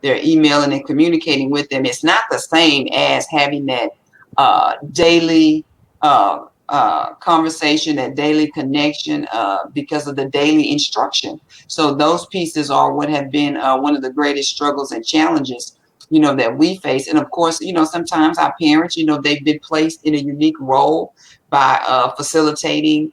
they're emailing and communicating with them. It's not the same as having that daily conversation, that daily connection, because of the daily instruction. So those pieces are what have been one of the greatest struggles and challenges, that we face. And of course, sometimes our parents, they've been placed in a unique role by facilitating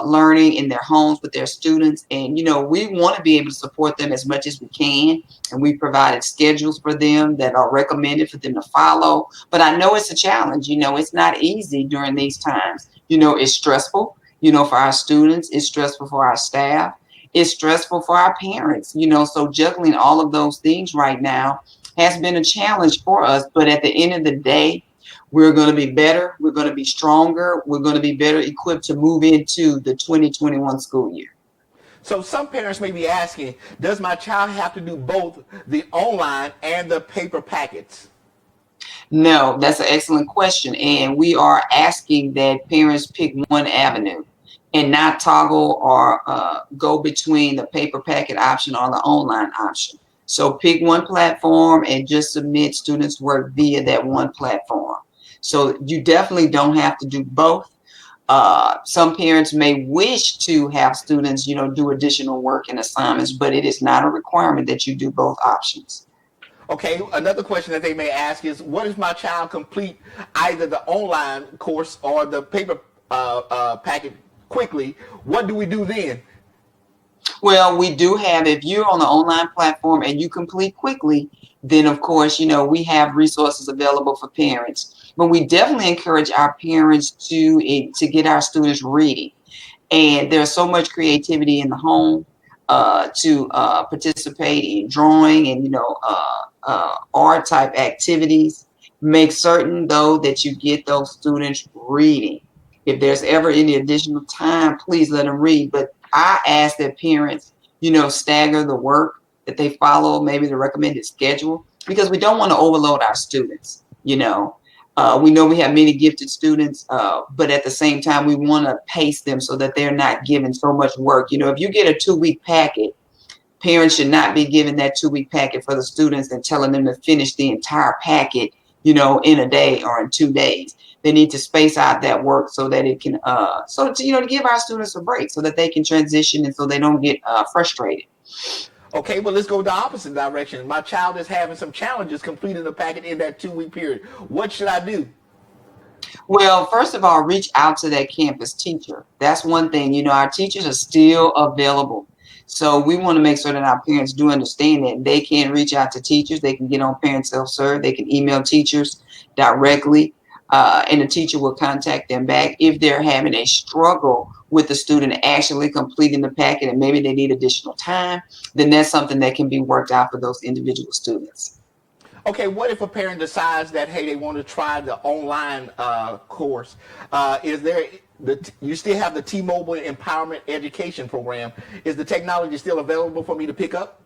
learning in their homes with their students. And, we want to be able to support them as much as we can. And we provided schedules for them that are recommended for them to follow. But I know it's a challenge. It's not easy during these times. It's stressful, for our students. It's stressful for our staff. It's stressful for our parents, so juggling all of those things right now has been a challenge for us. But at the end of the day, we're going to be better. We're going to be stronger. We're going to be better equipped to move into the 2021 school year. So some parents may be asking, does my child have to do both the online and the paper packets? No, that's an excellent question. And we are asking that parents pick one avenue and not toggle or go between the paper packet option or the online option. So pick one platform and just submit students' work via that one platform. So you definitely don't have to do both. Some parents may wish to have students, do additional work and assignments, but it is not a requirement that you do both options. Okay, another question that they may ask is, what if my child complete either the online course or the paper packet quickly? What do we do then? Well, we do have, if you're on the online platform and you complete quickly, then of course, we have resources available for parents. But we definitely encourage our parents to get our students reading. And there's so much creativity in the home to participate in drawing and, art type activities. Make certain, though, that you get those students reading. If there's ever any additional time, please let them read. But I ask that parents, stagger the work, that they follow maybe the recommended schedule, because we don't want to overload our students. We know we have many gifted students, but at the same time, we want to pace them so that they're not given so much work. If you get a 2-week packet, parents should not be given that 2-week packet for the students and telling them to finish the entire packet, in a day or in 2 days. They need to space out that work so that it can, to give our students a break so that they can transition and so they don't get frustrated. Okay, well, let's go the opposite direction. My child is having some challenges completing the packet in that 2-week period. What should I do? Well, first of all, reach out to that campus teacher. That's one thing. Our teachers are still available. So we want to make sure that our parents do understand that they can reach out to teachers. They can get on Parent Self-Serve. They can email teachers directly, and the teacher will contact them back if they're having a struggle with the student actually completing the packet and maybe they need additional time. Then that's something that can be worked out for those individual students. Okay, what if a parent decides that, hey, they want to try the online course? You still have the T-Mobile Empowerment Education Program. Is the technology still available for me to pick up?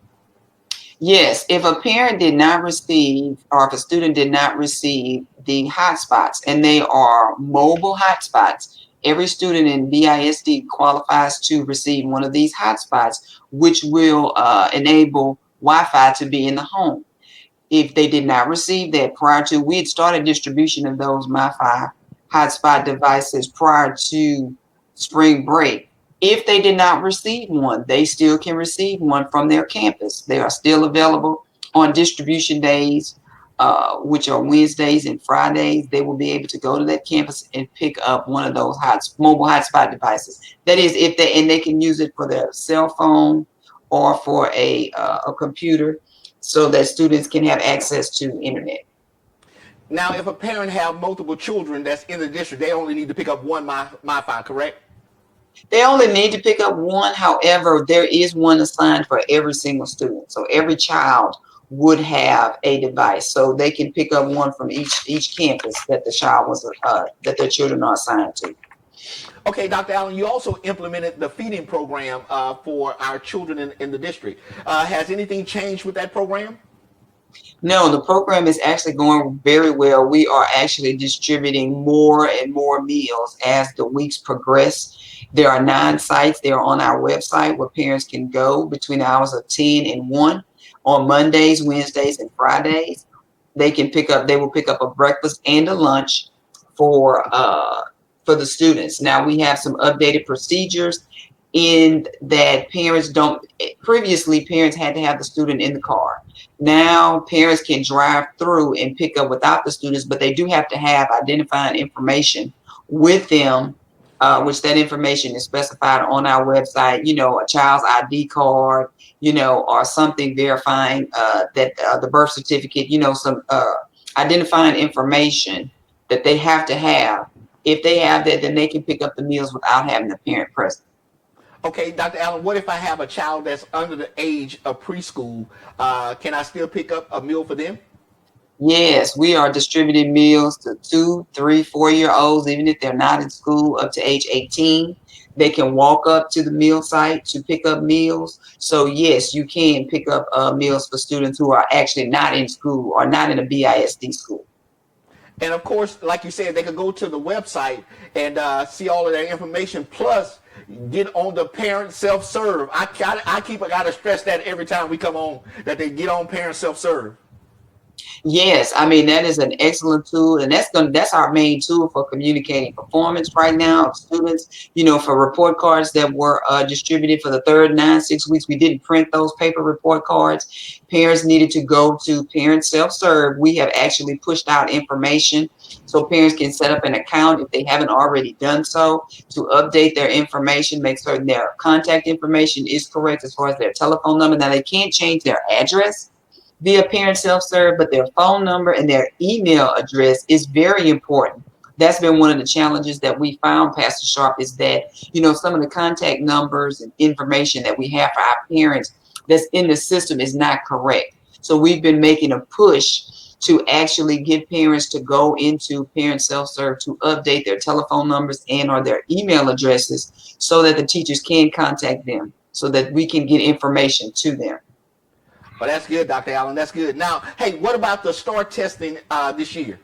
Yes, if a parent did not receive, or if a student did not receive the hotspots, and they are mobile hotspots, every student in BISD qualifies to receive one of these hotspots, which will enable Wi-Fi to be in the home. If they did not receive that prior to, we had started distribution of those Wi-Fi hotspot devices prior to spring break. If they did not receive one, they still can receive one from their campus. They are still available on distribution days, which are Wednesdays and Fridays. They will be able to go to that campus and pick up one of those mobile hotspot devices. That is, they can use it for their cell phone or for a computer, so that students can have access to internet. Now, if a parent have multiple children that's in the district, they only need to pick up one Wi-Fi, correct? They only need to pick up one. However, there is one assigned for every single student. So every child would have a device. So they can pick up one from each campus that the child that their children are assigned to. Okay, Dr. Allen, you also implemented the feeding program for our children in the district. Has anything changed with that program? No, the program is actually going very well. We are actually distributing more and more meals as the weeks progress. There are 9 sites. They are on our website where parents can go between the hours of 10 and 1. On Mondays, Wednesdays, and Fridays, they will pick up a breakfast and a lunch for the students. Now we have some updated procedures in that parents don't previously parents had to have the student in the car. Now parents can drive through and pick up without the students, but they do have to have identifying information with them, which that information is specified on our website, a child's ID card, or something verifying that the birth certificate, some identifying information that they have to have. If they have that, then they can pick up the meals without having the parent present. Okay, Dr. Allen, what if I have a child that's under the age of preschool? Can I still pick up a meal for them? Yes, we are distributing meals to 2, 3, 4 year olds, even if they're not in school, up to age 18. They can walk up to the meal site to pick up meals. So yes, you can pick up meals for students who are actually not in school or not in a BISD school. And of course, like you said, they could go to the website and see all of that information. Plus, get on the parent self-serve. I gotta stress that every time we come on, that they get on parent self-serve. Yes, I mean that is an excellent tool, and that's our main tool for communicating performance right now of students. For report cards that were distributed for the third 6 weeks, we didn't print those paper report cards. Parents needed to go to parent self-serve. We have actually pushed out information so parents can set up an account if they haven't already done so to update their information, make certain their contact information is correct as far as their telephone number. Now they can't change their address via parent self-serve, but their phone number and their email address is very important. That's been one of the challenges that we found, Pastor Sharp, is that, some of the contact numbers and information that we have for our parents that's in the system is not correct. So we've been making a push to actually get parents to go into parent self-serve to update their telephone numbers and or their email addresses so that the teachers can contact them so that we can get information to them. Well, that's good, Dr. Allen. That's good. Now, hey, what about the STAR testing this year?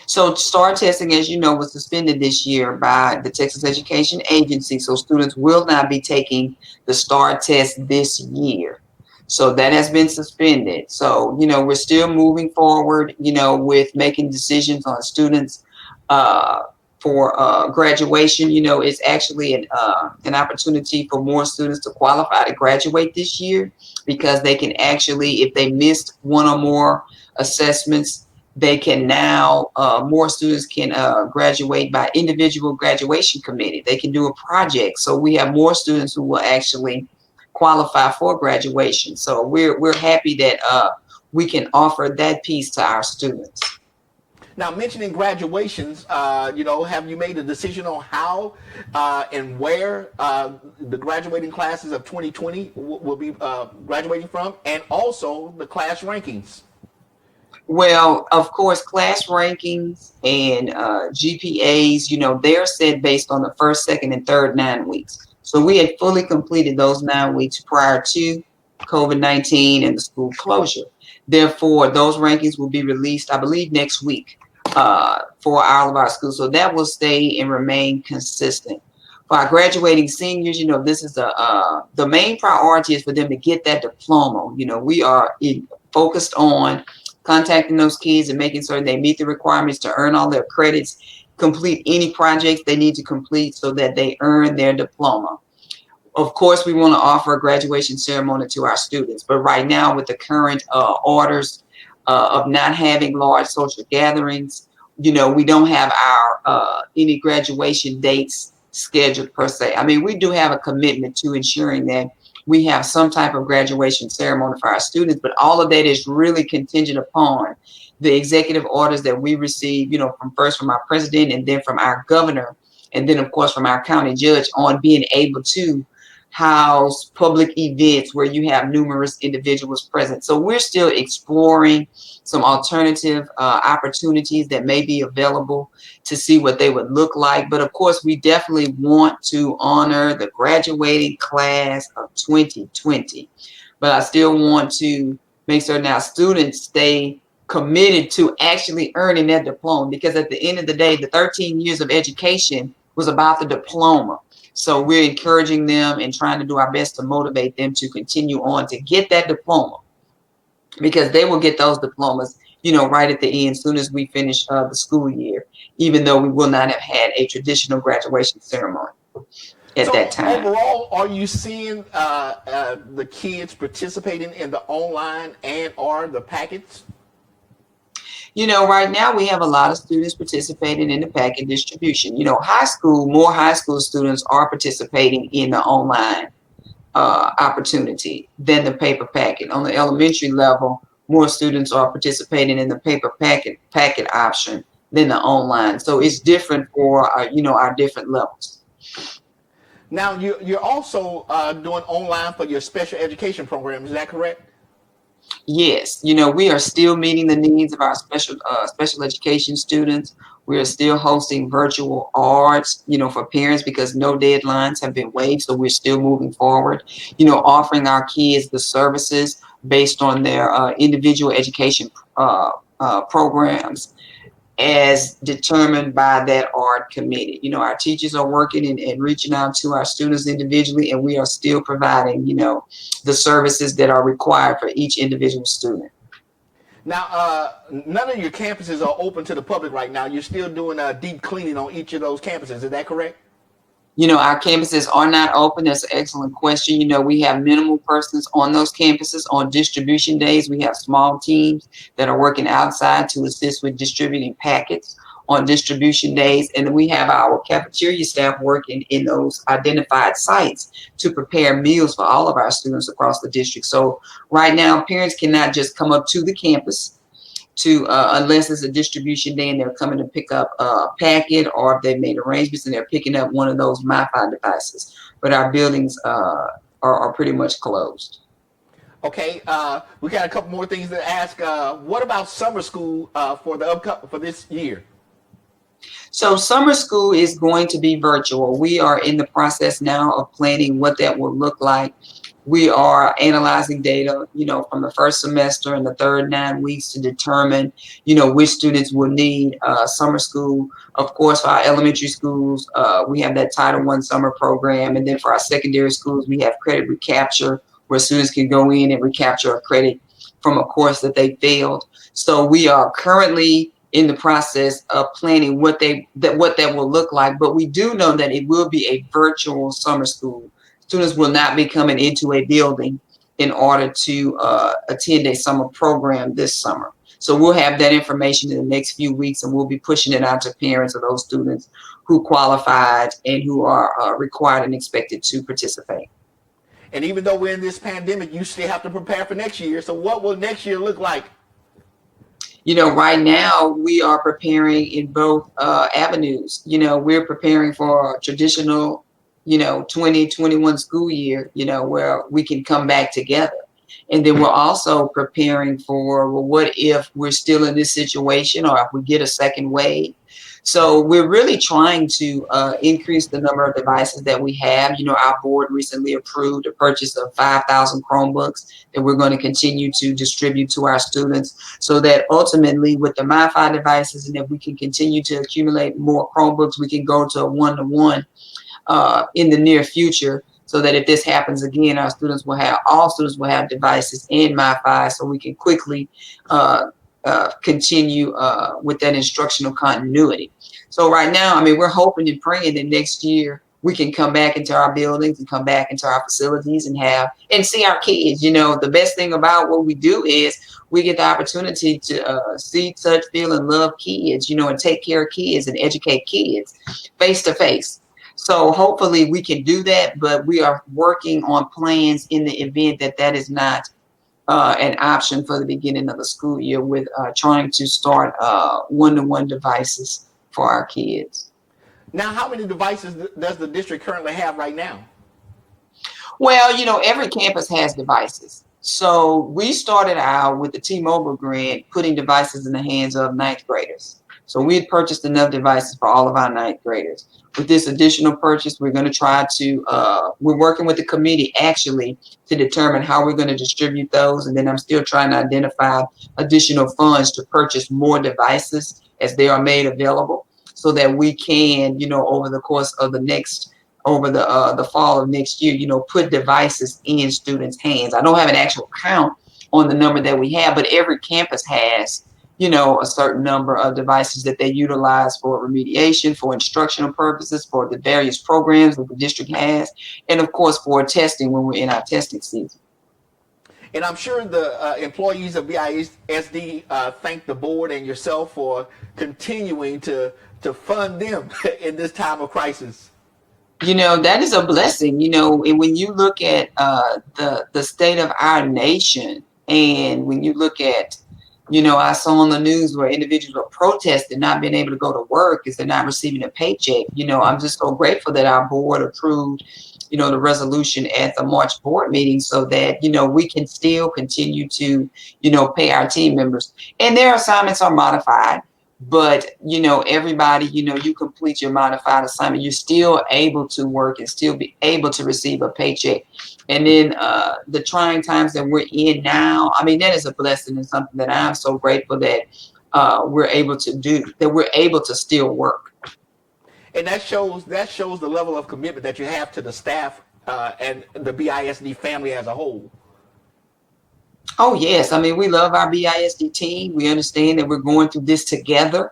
So STAR testing, as you know, was suspended this year by the Texas Education Agency. So students will not be taking the STAR test this year. So that has been suspended. So, we're still moving forward, with making decisions on students for graduation. It's actually an opportunity for more students to qualify to graduate this year because they can actually, if they missed one or more assessments, they can now, more students can graduate by individual graduation committee. They can do a project. So we have more students who will actually qualify for graduation. So we're happy that we can offer that piece to our students. Now, mentioning graduations, have you made a decision on how and where the graduating classes of 2020 will be graduating from, and also the class rankings? Well, of course, class rankings and GPAs, they're set based on the first, second, and third 9 weeks. So we had fully completed those 9 weeks prior to COVID-19 and the school closure. Therefore, those rankings will be released, I believe, next week for all of our schools. So that will stay and remain consistent. For our graduating seniors, this is the main priority is for them to get that diploma. We are focused on contacting those kids and making sure they meet the requirements to earn all their credits, complete any projects they need to complete so that they earn their diploma. Of course, we want to offer a graduation ceremony to our students, but right now with the current orders of not having large social gatherings, we don't have our any graduation dates scheduled per se. I mean, we do have a commitment to ensuring that we have some type of graduation ceremony for our students, but all of that is really contingent upon the executive orders that we receive, from our president and then from our governor, and then of course from our county judge on being able to house public events where you have numerous individuals present. So we're still exploring some alternative opportunities that may be available to see what they would look like. But of course, we definitely want to honor the graduating class of 2020. But I still want to make certain our students stay committed to actually earning that diploma, because at the end of the day, the 13 years of education was about the diploma. So we're encouraging them and trying to do our best to motivate them to continue on to get that diploma, because they will get those diplomas, right at the end, soon as we finish the school year, even though we will not have had a traditional graduation ceremony at that So time. overall, are you seeing the kids participating in the online and or the packets? Right now we have a lot of students participating in the packet distribution. More high school students are participating in the online opportunity than the paper packet. On the elementary level, more students are participating in the paper packet option than the online. So it's different for our different levels. Now you're also doing online for your special education program. Is that correct? Yes, we are still meeting the needs of our special education students. We are still hosting virtual arts, for parents, because no deadlines have been waived. So we're still moving forward, offering our kids the services based on their individual education programs, as determined by that art committee. Our teachers are working and reaching out to our students individually, and we are still providing, the services that are required for each individual student. Now, none of your campuses are open to the public right now. You're still doing deep cleaning on each of those campuses. Is that correct? Our campuses are not open. That's an excellent question. We have minimal persons on those campuses. On distribution days, we have small teams that are working outside to assist with distributing packets on distribution days. And then we have our cafeteria staff working in those identified sites to prepare meals for all of our students across the district. So right now, parents cannot just come up to the campus to unless it's a distribution day and they're coming to pick up a packet, or if they've made arrangements and they're picking up one of those MiFi devices. But our buildings are pretty much closed. Okay, we got a couple more things to ask. What about summer school for this year? So summer school is going to be virtual. We are in the process now of planning what that will look like. We are analyzing data, from the first semester and the third 9 weeks to determine, which students will need summer school. Of course, for our elementary schools, we have that Title I summer program. And then for our secondary schools, we have credit recapture, where students can go in and recapture a credit from a course that they failed. So we are currently in the process of planning what that will look like. But we do know that it will be a virtual summer school. Students will not be coming into a building in order to attend a summer program this summer. So we'll have that information in the next few weeks, and we'll be pushing it out to parents of those students who qualified and who are required and expected to participate. And even though we're in this pandemic, you still have to prepare for next year. So what will next year look like? Right now we are preparing in both avenues. We're preparing for a traditional 2021 school year, where we can come back together. And then we're also preparing for, well, what if we're still in this situation, or if we get a second wave? So we're really trying to increase the number of devices that we have. Our board recently approved a purchase of 5,000 Chromebooks that we're going to continue to distribute to our students, so that ultimately with the MiFi devices, and if we can continue to accumulate more Chromebooks, we can go to a one-to-one in the near future, so that if this happens again, all students will have devices and MiFi, so we can quickly continue with that instructional continuity. So right now, we're hoping and praying that next year we can come back into our buildings and come back into our facilities and see our kids. The best thing about what we do is we get the opportunity to see, touch, feel, and love kids, and take care of kids and educate kids face to face. So hopefully we can do that, but we are working on plans in the event that that is not an option for the beginning of the school year, with trying to start one-to-one devices for our kids. Now, how many devices does the district currently have right now? Well, every campus has devices. So we started out with the T-Mobile grant, putting devices in the hands of ninth graders. So we had purchased enough devices for all of our ninth graders. With this additional purchase, we're going to try to, we're working with the committee actually to determine how we're going to distribute those. And then I'm still trying to identify additional funds to purchase more devices as they are made available, so that we can, over the course of the next over the fall of next year, put devices in students' hands. I don't have an actual count on the number that we have, but every campus has, a certain number of devices that they utilize for remediation, for instructional purposes, for the various programs that the district has, and of course for testing when we're in our testing season. And I'm sure the employees of BISD thank the board and yourself for continuing to fund them in this time of crisis. That is a blessing, and when you look at the state of our nation, and when you look at, I saw on the news where individuals are protesting not being able to go to work because they're not receiving a paycheck. I'm just so grateful that our board approved, the resolution at the March board meeting so that, we can still continue to, pay our team members. And their assignments are modified. But, everybody, you complete your modified assignment, you're still able to work and still be able to receive a paycheck. And then the trying times that we're in now, I mean, that is a blessing and something that I'm so grateful that we're able to do, that we're able to still work. And that shows the level of commitment that you have to the staff and the BISD family as a whole. Oh, yes. I mean, we love our BISD team. We understand that we're going through this together,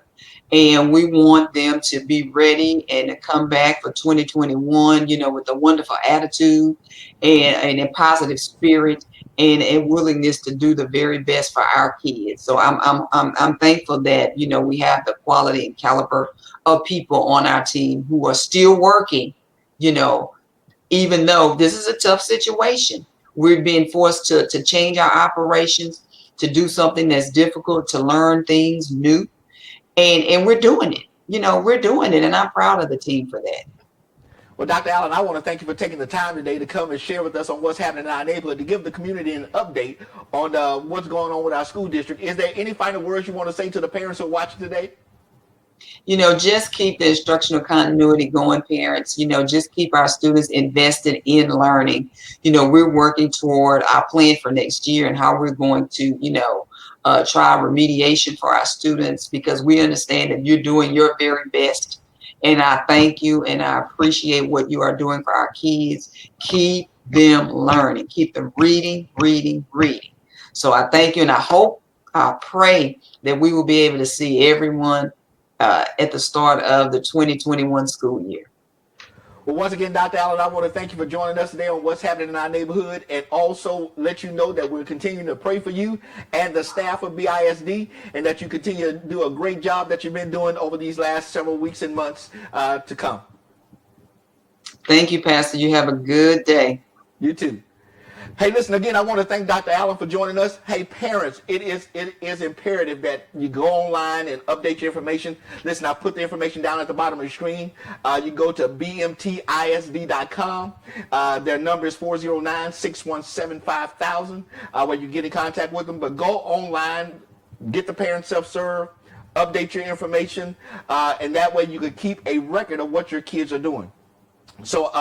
and we want them to be ready and to come back for 2021, with a wonderful attitude and a positive spirit and a willingness to do the very best for our kids. So I'm thankful that, we have the quality and caliber of people on our team who are still working, even though this is a tough situation. We're being forced to change our operations, to do something that's difficult, to learn things new. And we're doing it. We're doing it. And I'm proud of the team for that. Well, Dr. Allen, I want to thank you for taking the time today to come and share with us on what's happening in our neighborhood, to give the community an update on what's going on with our school district. Is there any final words you want to say to the parents who are watching today? Just keep the instructional continuity going, parents. Just keep our students invested in learning. We're working toward our plan for next year and how we're going to, try remediation for our students, because we understand that you're doing your very best. And I thank you and I appreciate what you are doing for our kids. Keep them learning. Keep them reading, reading, reading. So I thank you, and I pray that we will be able to see everyone at the start of the 2021 school year. Well, once again, Dr. Allen, I want to thank you for joining us today on what's happening in our neighborhood, and also let you know that we're continuing to pray for you and the staff of BISD, and that you continue to do a great job that you've been doing over these last several weeks and months to come. Thank you, Pastor. You have a good day. You too. Hey, listen, again, I want to thank Dr. Allen for joining us. Hey, parents, it is imperative that you go online and update your information. Listen, I put the information down at the bottom of the screen. You go to bmtisd.com. Their number is 409-617-5000, where you get in contact with them. But go online, get the parent self-serve, update your information, and that way you can keep a record of what your kids are doing. So,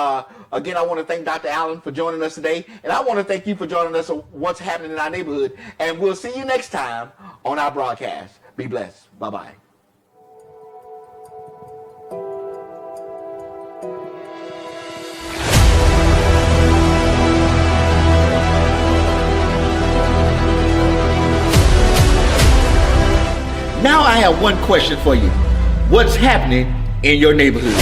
again, I want to thank Dr. Allen for joining us today. And I want to thank you for joining us on what's happening in our neighborhood. And we'll see you next time on our broadcast. Be blessed. Bye-bye. Now I have one question for you. What's happening in your neighborhood?